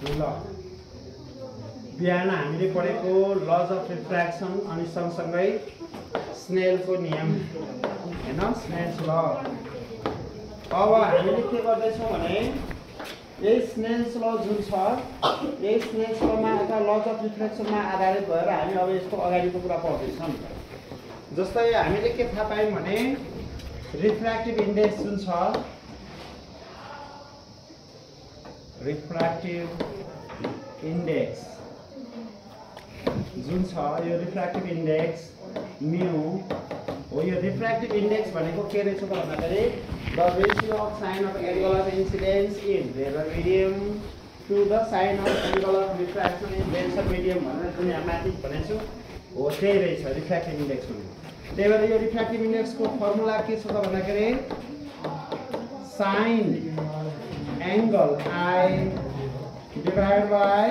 ल बिहान हामीले पढेको लज अफ रिफ्र्याक्सन अनि सँगसँगै स्नेलको नियम हैन स्नेल्स ल। अब हामीले के गर्दैछौँ भने यही स्नेल्स ल जुन छ यही स्नेल्स लमा अथवा लज अफ रिफ्र्याक्सनमा आधारित भएर हामी अब यसको अगाडिको कुरा पढ्दैछौँ। जस्तै हामीले के थाहा पायौँ भने रिफ्र्याक्टिभ इन्डेक्स जुन छ रिफ्र्याक्टिभ इन्डेक्स जुन छ यो रिफ्र्याक्टिभ इन्डेक्स म्यू हो। यो रिफ्र्याक्टिभ इन्डेक्स भनेको के रहेछ त भन्दाखेरि the ratio of sine of angle of incidence in rare medium to the sine of angle of refraction in denser medium भनेर जुन यहाँ माथि भनेको छु हो त्यही रहेछ रिफ्र्याक्टिभ इन्डेक्स भनेको। त्यही भएर यो रिफ्र्याक्टिभ इन्डेक्सको फर्मुला के छ त भन्दाखेरि sine angle I divide by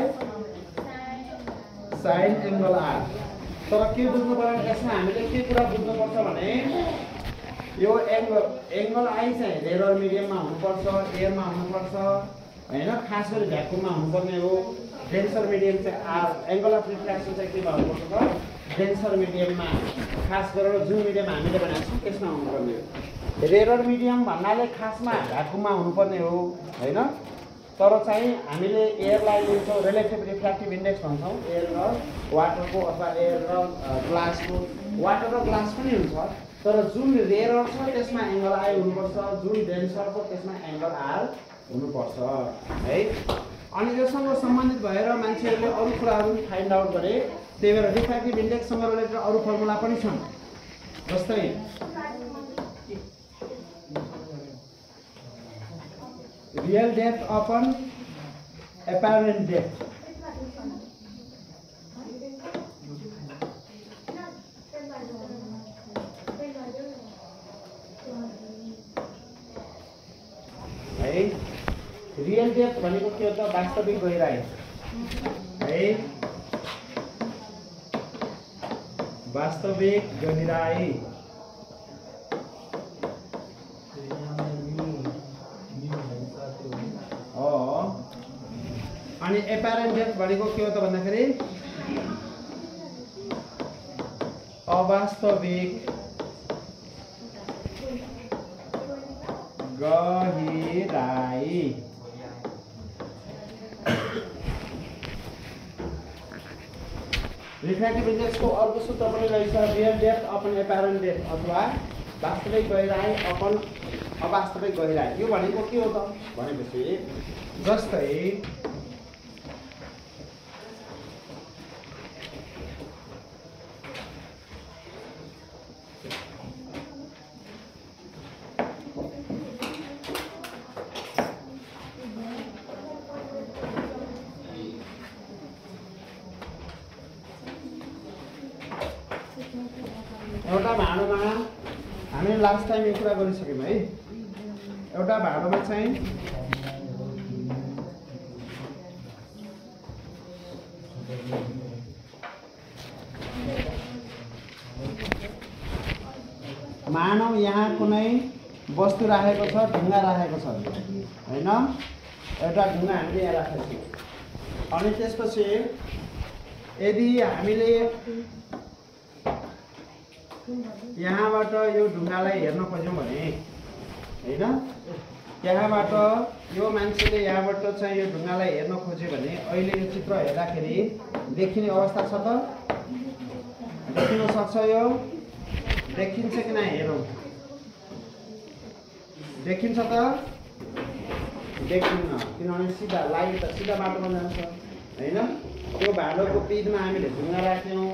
sine angle R. तर के बुझ्नु पर्यो यसमा हामीले के कुरा बुझ्नुपर्छ भने यो एंगल आई चाहिँ रेयर मिडियममा हुनुपर्छ एयरमा हुनुपर्छ हैन खास गरी भ्याकुममा हुनुपर्ने हो। डेन्सर मिडियम चाहिँ आर एंगल अफ रिफ्र्याक्सन चाहिँ केमा हुनुपर्छ त डेन्सर मिडियममा खास गरेर जुन मिडियम हामीले भनेको छौँ त्यसमा हुनुपर्ने हो। रेयर मिडियम भन्नाले खासमा भ्याकुममा हुनुपर्ने हो हैन। तर चाहिँ हामीले एयरलाई लिन्छौँ रिलेटिभ रिफ्र्याक्टिभ इन्डेक्स भन्छौँ एयर र वाटरको अथवा एयर र ग्लासको। वाटर र ग्लास पनि हुन्छ तर जुन रेयर छ त्यसमा एंगल आई हुनुपर्छ जुन डेन्सर छ त्यसमा एंगल आर हुनुपर्छ है। अनि योसँग सम्बन्धित भएर मान्छेहरूले अरू कुराहरू फाइन्ड आउट गरे। त्यही भएर रिफ्र्याक्टिभ इन्डेक्ससँग रिलेटेड अरू फर्मुला पनि छन्। जस्तै रियल डेप्थ अपन एपारेन्ट डेप्थ है। रियल डेप्थ भनेको के हो त वास्तविक गहिराई है। वास्तविक गहिराई अनि एपारेन्ट डेप्थ भनेको के हो त भन्दाखेरि अवास्तविक गहिराई। रिफ्र्याक्टिभ इन्डेक्सको अर्को सूत्र पनि रहेछ रियल डेप्थ अपन एपारेन्ट डेप्थ अथवा वास्तविक गहिराई अपन अवास्तविक गहिराई। यो भनेको के हो त भनेपछि जस्तै एउटा भाँडोमा हामीले लास्ट टाइम यो कुरा गरिसक्यौँ है। एउटा भाँडोमा चाहिँ मानव यहाँ कुनै वस्तु राखेको छ ढुङ्गा राखेको छ हैन। एउटा ढुङ्गा हामीले यहाँ राखेको छौँ अनि त्यसपछि यदि हामीले यहाँबाट यो ढुङ्गालाई हेर्न खोज्यौँ भने हैन त्यहाँबाट यो मान्छेले यहाँबाट चाहिँ यो ढुङ्गालाई हेर्न खोज्यो भने अहिले यो चित्र हेर्दाखेरि देखिने अवस्था छ त देखिन सक्छ यो देखिन्छ कि नै हेरौँ देखिन्छ त देखिन्न किनभने सिधा लाइन त सिधा बाटोमा जान्छ हैन। त्यो भाँडोको पिँधमा हामीले ढुङ्गा राख्यौँ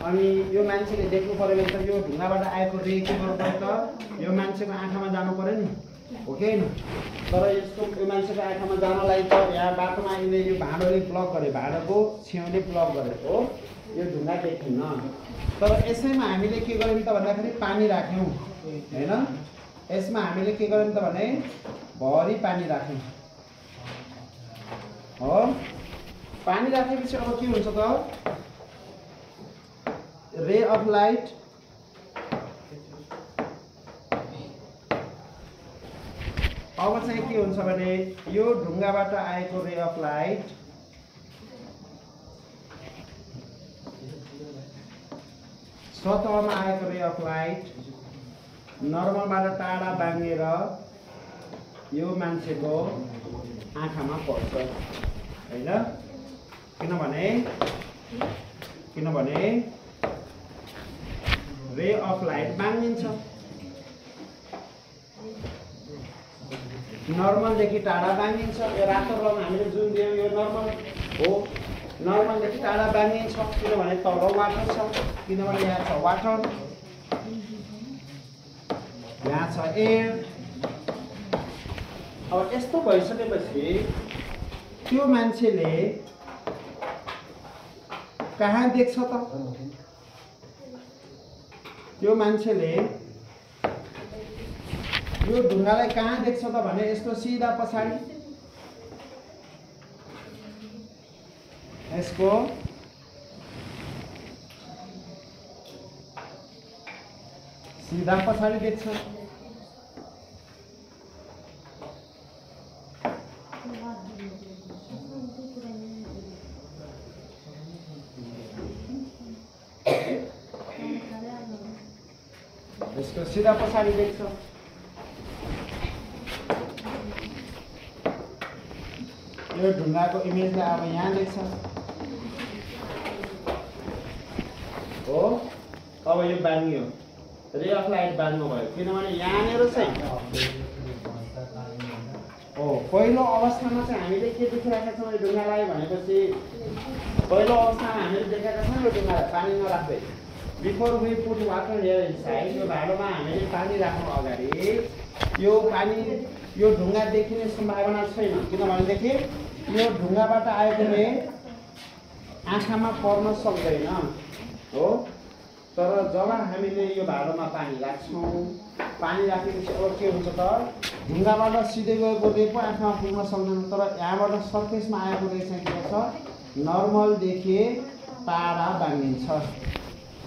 अनि यो मान्छेले देख्नु पर्यो भने त यो ढुङ्गाबाट आएको रे के गर्नु पर्यो त यो मान्छेको आँखामा जानु पर्यो नि हो कि हैन। तर यसको यो मान्छेको आँखामा जानलाई त यहाँ बाटोमा आइले यो भाँडोले ब्लक गरे भाँडोको छेउले ब्लक गरेको यो ढुङ्गा देखिन्न। तर यसैमा हामीले के गर्यौँ त भन्दाखेरि पानी राख्यौँ हैन। यसमा हामीले के गर्यौँ त भने भरि पानी राख्यौँ हो। पानी राखेपछि अब के हुन्छ त रे अफ लाइट अब चाहिँ के हुन्छ भने यो ढुङ्गाबाट आएको रे अफ लाइट सतहमा आएको रे अफ लाइट नर्मलबाट टाढा बाङ्गेर यो मान्छेको आँखामा पर्छ हैन। किनभने रे अफ लाइट बाङ्गिन्छ नर्मलदेखि टाढा बाङ्गिन्छ। यो रातो रङ हामीले जुन दियौँ यो नर्मल हो, नर्मलदेखि टाढा बाङ्गिन्छ किनभने तल वाटर छ, किनभने यहाँ छ वाटर, यहाँ छ एयर। अब यस्तो भइसकेपछि त्यो मान्छेले कहाँ देख्छ त? त्यो मान्छेले यो ढुङ्गालाई कहाँ देख्छ त भने यस्तो सिधा पछाडि यसको सिधा पछाडि देख्छ। यसको सिधा पछाडि देख्छ। यो ढुङ्गाको इमेजलाई अब यहाँ देख्छ हो। अब यो बाङ्गियो, रे अफ लाइट बाङ्गो भयो किनभने यहाँनिर चाहिँ हो पहिलो अवस्थामा चाहिँ हामीले के देखिरहेका छौँ? यो ढुङ्गालाई भनेपछि पहिलो अवस्थामा हामीले देखेका छौँ यो ढुङ्गालाई पानी नराख्दै before we put water here inside. यो भाँडोमा हामीले पानी राख्नु अगाडि यो पानी यो ढुङ्गा देखिने सम्भावना छैन किनभनेदेखि यो ढुङ्गाबाट आएको रे आँखामा पर्न सक्दैन हो। तर जब हामीले यो भाँडोमा पानी राख्छौँ, पानी राखेपछि अब के हुन्छ त ढुङ्गाबाट सिधै गएको रे पो आँखामा पुग्न सक्दैन। तर यहाँबाट सर्फेसमा आएको रे चाहिँ के छ नर्मलदेखि टाढा बाङ्गिन्छ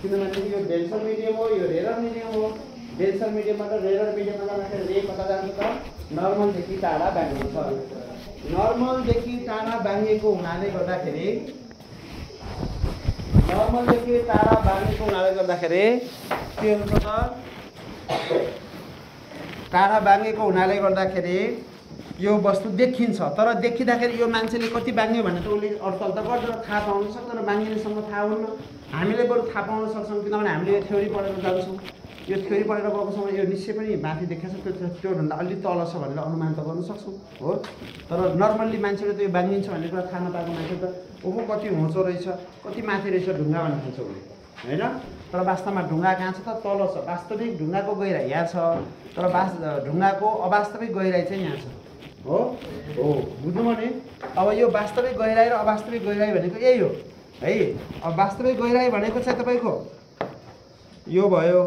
किनभने यो डेन्सर मिडियम हो, यो रेयर मिडियम हो। डेन्सर मिडियमबाट रेयर मिडियममा जाँदाखेरि रे कता जान्छ त नर्मलदेखि टाढा बाङ्गिन्छ। नर्मलदेखि टाढा बाङ्गिएको हुनाले गर्दाखेरि के हुन्छ त टाढा बाङ्गेको हुनाले गर्दाखेरि यो वस्तु देखिन्छ। तर देखिँदाखेरि यो मान्छेले कति बाङ्ग्यो भने त उसले अर्थल त गर्दैन, थाहा पाउन सक्दैन, बाङ्गिनेसम्म थाहा हुन्न। हामीले बरु थाहा पाउन सक्छौँ किनभने हामीले यो थ्योरी पढेर जान्छौँ। यो थ्योरी पढेर गएको समय यो निश्चय पनि माथि देखेको छ त्योभन्दा अलि तल छ भनेर अनुमान त गर्न सक्छौँ हो। तर नर्मल्ली मान्छेले त यो बाङ्गिन्छ भन्ने कुरा थाहा नपाएको मान्छे त ओहो कति होचो रहेछ, कति माथि रहेछ ढुङ्गा भन्ने खान्छ उसले होइन। तर वास्तवमा ढुङ्गा कहाँ छ त तल छ। वास्तविक ढुङ्गाको गहिराइ यहाँ छ तर ढुङ्गाको अवास्तविक गहिराइ चाहिँ यहाँ छ हो। बुझ्नुभयो नि? अब यो वास्तविक गहिराइ र अवास्तविक गहिराइ भनेको यही हो है। अब वास्तविक गहिराइ भनेको चाहिँ तपाईँको यो भयो,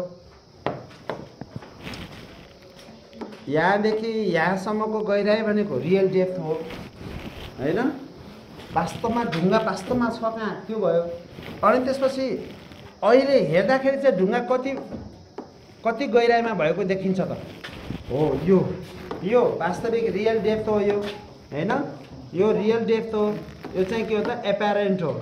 यहाँदेखि यहाँसम्मको गहिराइ भनेको रियल डेप्थ हो होइन। वास्तवमा ढुङ्गा वास्तवमा छ कहाँ त्यो भयो। अनि त्यसपछि अहिले हेर्दाखेरि चाहिँ ढुङ्गा कति गहिराइमा भएको देखिन्छ त हो। यो वास्तविक रियल डेप्थ हो यो होइन। यो रियल डेप्थ हो। यो चाहिँ के हो त एपेरेन्ट हो।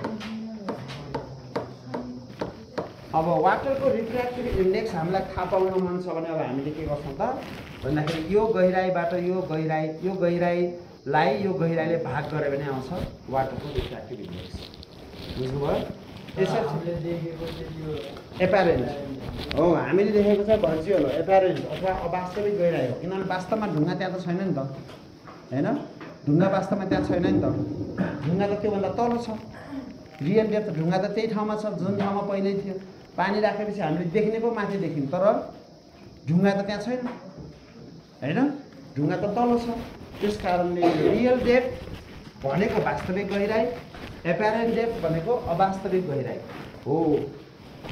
अब वाटरको रिफ्र्याक्टिभ इन्डेक्स हामीलाई थाहा पाउन मन छ भने अब हामीले के गर्छौँ त भन्दाखेरि यो गहिराइबाट यो गहिराइलाई यो गहिराइले भाग गऱ्यो भने आउँछ वाटरको रिफ्र्याक्टिभ इन्डेक्स। बुझ्नुभयो? एपेरेन्ट हो। हामीले देखेको चाहिँ भर्चुअल हो, एपेरेन्ट अथवा अवास्तविक गहिराइ हो किनभने वास्तवमा ढुङ्गा त्यहाँ त छैन नि त होइन। ढुङ्गा वास्तवमा त्यहाँ छैन नि त। ढुङ्गा त त्योभन्दा तल छ। रियल डेप्थ ढुङ्गा त त्यही ठाउँमा छ जुन ठाउँमा पहिल्यै थियो। पानी राखेपछि हामीले देख्ने पो माथि देख्यौँ तर ढुङ्गा त त्यहाँ छैन होइन। ढुङ्गा त तल छ। त्यस कारणले रियल डेप्थ भनेको वास्तविक गहिराइ, एपेरेन्ट डेप्थ भनेको अवास्तविक गहिराइ हो।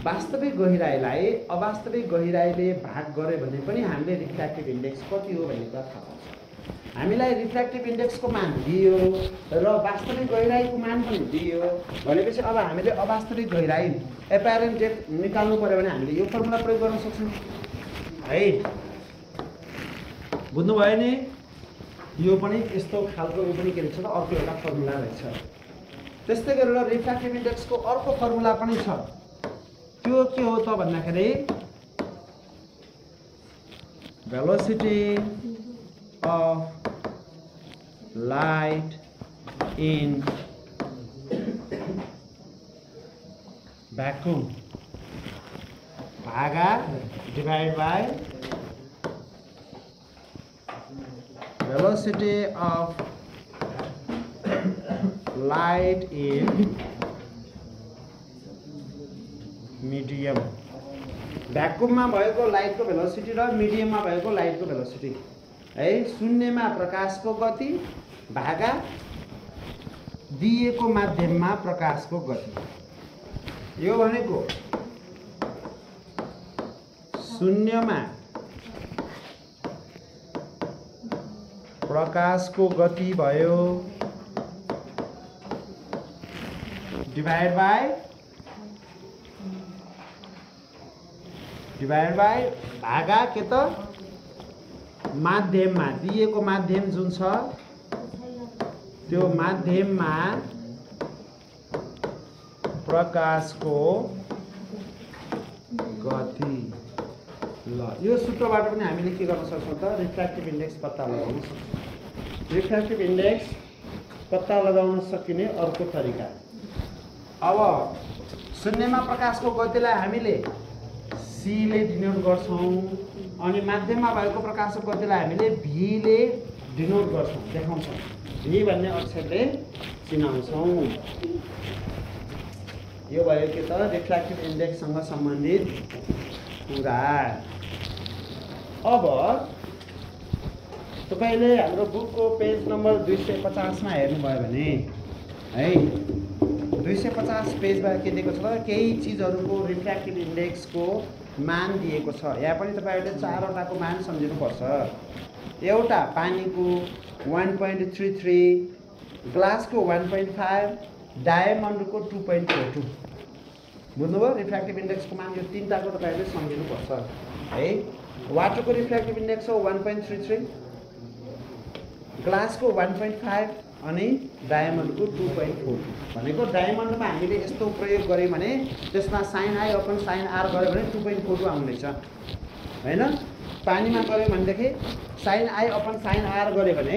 वास्तविक गहिराइलाई अवास्तविक गहिराइले भाग गऱ्यो भने पनि हामीले रिफ्र्याक्टिभ इन्डेक्स कति हो भन्ने कुरा थाहा पाउँछ। हामीलाई रिफ्र्याक्टिभ इन्डेक्सको मान दियो र वास्तविक गहिराइको मान पनि दियो भनेपछि अब हामीले अवास्तविक गहिराइ एपेरेन्ट डेप्थ निकाल्नु पर्यो भने हामीले यो फर्मुला प्रयोग गर्न सक्छौँ है। बुझ्नुभयो नि? यो पनि यस्तो खालको यो पनि के रहेछ त अर्को एउटा फर्मुला रहेछ। त्यस्तै गरेर रिफ्र्याक्टिभ इन्डेक्सको अर्को फर्मुला पनि छ। त्यो के हो त भन्दाखेरि velocity of light in vacuum भागा divided by velocity of light in medium. भ्याकुममा भएको लाइटको भेलोसिटी र मिडियममा भएको लाइटको भेलोसिटी है, शून्यमा प्रकाशको गति भागा दिएको माध्यममा प्रकाशको गति। यो भनेको शून्यमा प्रकाशको गति भयो डिवाइड बाई भागा के त माध्यममा दिएको माध्यम जुन छ त्यो माध्यममा प्रकाशको गति। ल यो सूत्रबाट पनि हामीले के गर्न सक्छौँ त रिफ्र्याक्टिभ इन्डेक्स पत्ता लगाउन सक्छौँ। रिफ्र्याक्टिभ इन्डेक्स पत्ता लगाउन सकिने अर्को तरिका, अब शून्यमा प्रकाशको गतिलाई हामीले C ले डिनोट गर्छौँ अनि माध्यममा भएको प्रकाशको गतिलाई हामीले V ले डिनोट गर्छौँ, देखाउँछौँ। V भन्ने अक्षरले चिनाउँछौँ। यो भयो के त रिफ्र्याक्टिभ इन्डेक्ससँग सम्बन्धित कुरा। अब तपाईले हाम्रो बुकको पेज नम्बर 250 मा हेर्नुभयो भने है 250 पेजमा के दिएको छ त केही चीजहरुको रिफ्र्याक्टिभ इन्डेक्सको मान दिएको छ। यहाँ पनि तपाईहरुले चारवटाको मान सम्झिनुपर्छ। एउटा पानीको 1.33, ग्लासको 1.5, डायमन्डको 2.42। बुझ्नुभयो रिफ्र्याक्टिभ इन्डेक्सको मान यो तीनटाको तपाईहरुले सम्झिनुपर्छ है। वाटरको रिफ्र्याक्टिभ इन्डेक्स हो 1.33, ग्लासको 1.5 अनि डायमन्डको 2.42। भनेको डायमन्डमा हामीले यस्तो प्रयोग गर्यौं भने त्यसमा sin I upon sin R गर्यो भने 2.42 आउँदैछ हैन। पानीमा गर्यो भनेदेखि sin I upon sin R गर्यो भने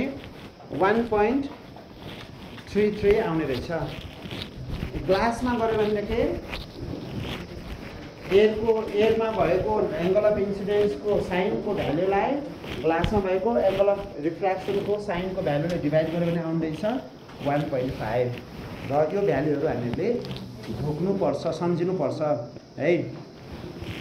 1.33 आउने रहेछ। ग्लासमा गर्यो भनेदेखि एयरमा भएको एंगल अफ इन्सिडेन्सको साइनको भ्यालुलाई ग्लासमा भएको एंगल अफ रिफ्र्याक्सनको साइनको भ्यालुले डिभाइड गर्यो भने आउँदैछ 1.5। र यो भ्यालुहरु हामीले ढोक्नुपर्छ, सम्झिनुपर्छ है।